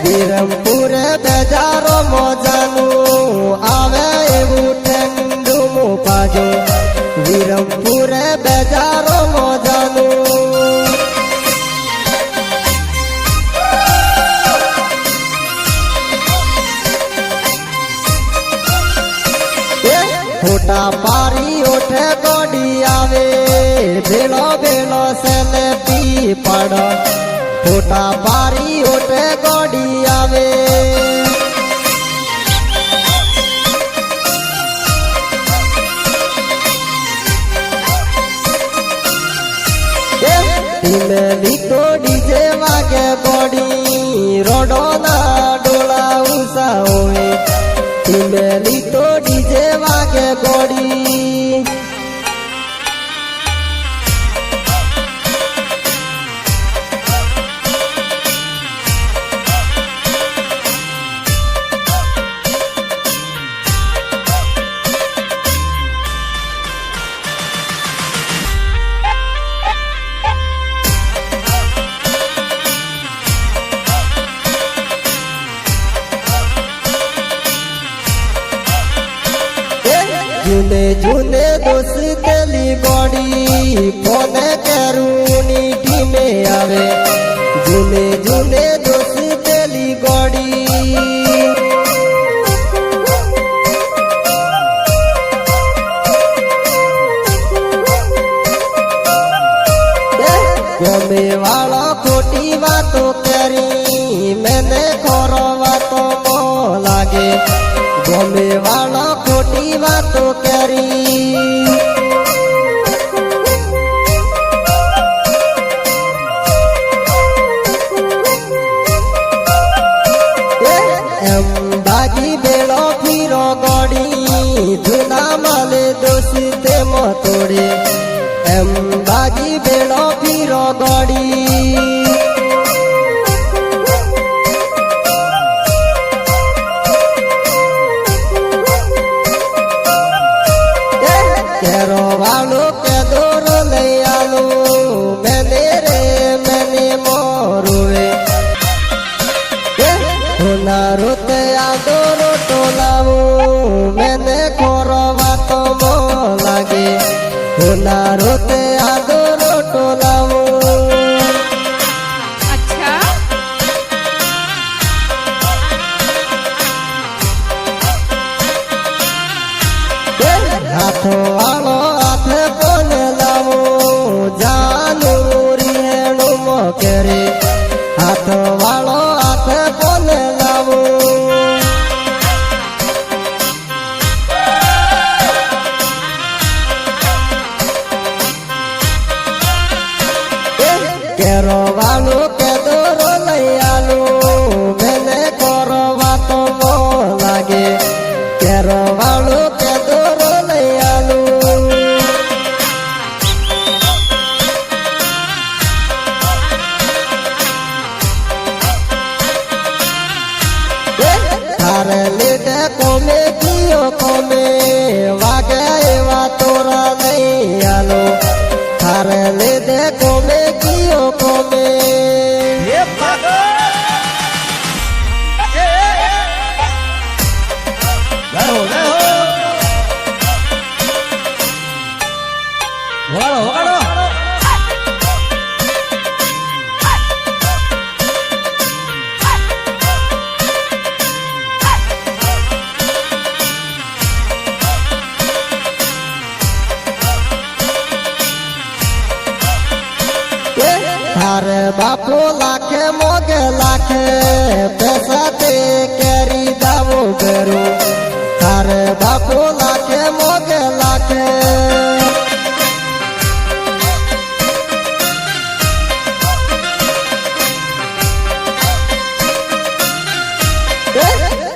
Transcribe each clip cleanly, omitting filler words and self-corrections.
વિરમપુર બેજારો મોજાનું આવે એવું ઠંડુ મુપાજો વિરમપુર બેજારો મોજાનું ફોટા પારી ઓઠે ગોડી આવે ભેળો ભેળો સેને પી પડ ફોટા પારી ઓઠે ગોડી આવે ધીમેલી તો ડીજે વાગે ગોડી રોડો ના ડોળા ઉષા હોય ધીમેલી તો ડીજે વાગે ગોડી જૂને જૂને દોસ્તેલી ગોડી ફોને કરુની ટીમે આવે જૂને જૂને દોસ્તેલી ગોડી ગમે વાળો ખોટી વાતો કરી મેને ખોરો વાતો મો લાગે ગમે વાળો ખોટી વાતો કરી એમ બાજી બેળો ફીરો ગોડી જૂના માલે દોસ્તે મતોડે એમ બાજી બેળો ફીરો ગોડી કેરો વાળો કે દોરો લઈ આલો મેને રે મેને મોરુવે હોનારો તે આ દોરો ટોલાવું મેને ખોરો વાતો મો લાગે હોનારો તે આ દોરો ટોલાવું હાથો વાળો હાથ કોને લાવો જાનું રીહેણું મોકેરે હાથ વાળો હાથ કોને લાવો કેરો વાળો કે દોરો લઈ આલો મેને કરો વાતો મો લાગે કેરો વાળો કે દોરો લઈ આલો તારે લીધે કોમે કીયો કોમે વાગે એવા તોરા લઈ આલો તારે લીધે કોમે કીયો કોમે તારે બાપુ લાખે મોગે લાખે પૈસા તે કેરી દાવો કરું તારે બાપુ લાખે મોગે લાખે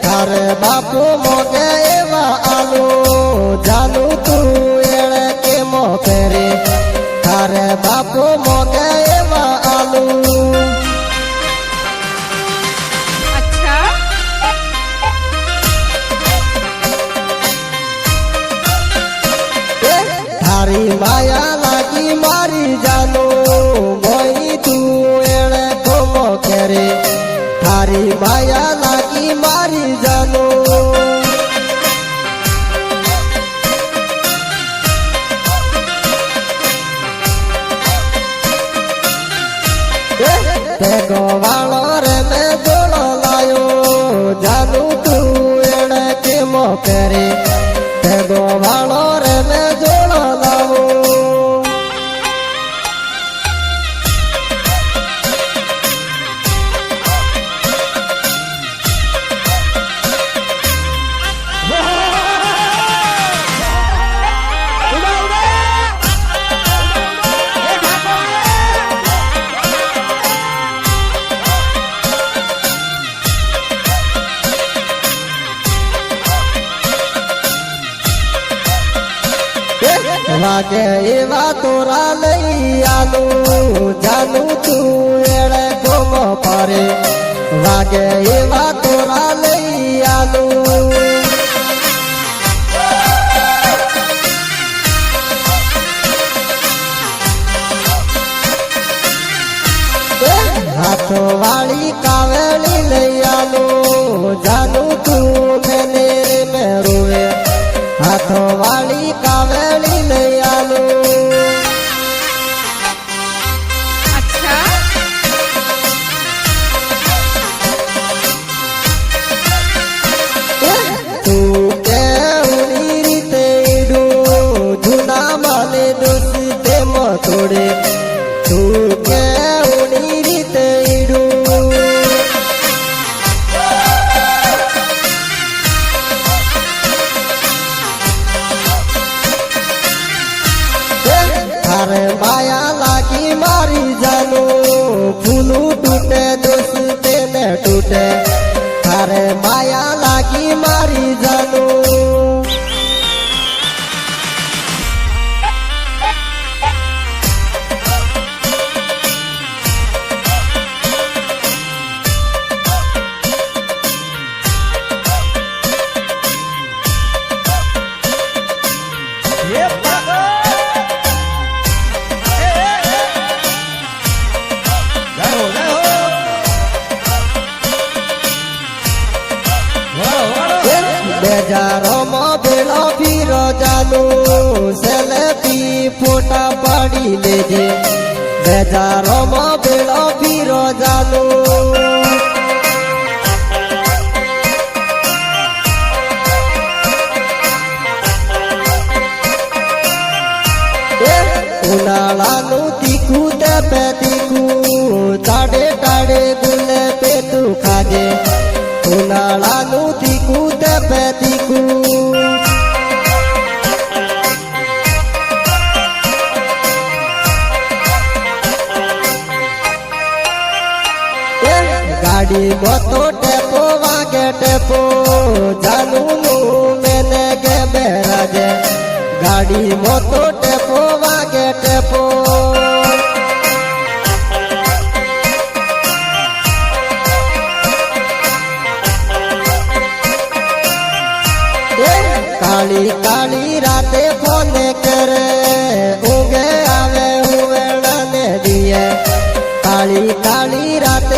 તારે બાપુ મોગે એવા આલુ જાનું તું એળે કે મો ફેરે તારે બાપુ મોગે એવા આલુ તારી માયા લાગી મારી જાનું મોઈ તું એળે કોમો કરે थारी माया लागी मारी जानो गोवालो रे मैं जोड़ो लायो जानू तू एड़े के मोकरे गोवालो रे मैं जोड़ो लाओ वागे एवा तोरा लई आलू जानू तू एड़े गोम परे वागे एवा तोरा लई आलू हाथ वाली कावेली लई आलू जानू तू मैंने में रोए हाथ वाली कावेली लई आलू अच्छा तू के उनी रीते इडू जुना माने दोस्ते मोतोड़े तू के उनी रीते इडू थारे माया लागी मारी जानो फूलू टूटे दोस्ते ने टूटे थारे माया लागी मारी जानो बेजारो मो बेलो फिरो जानू सेल्फी फोटा पड़ी लेजे बेजारो मो बेलो फिरो जानू उनाळानु तीखू ते पे तीखू टाडे टाडे गुले पे तू खाजे उनाळानु तीखू ते पे तीखू गाड़ी मोतो टेपो वागे टेपो जानू नु मैंने के बेराजे गाड़ी मोतो टेपो वागे टेपो काली काली राते फोन करे ऊँगे आवे हुए ने दिए काली काली राते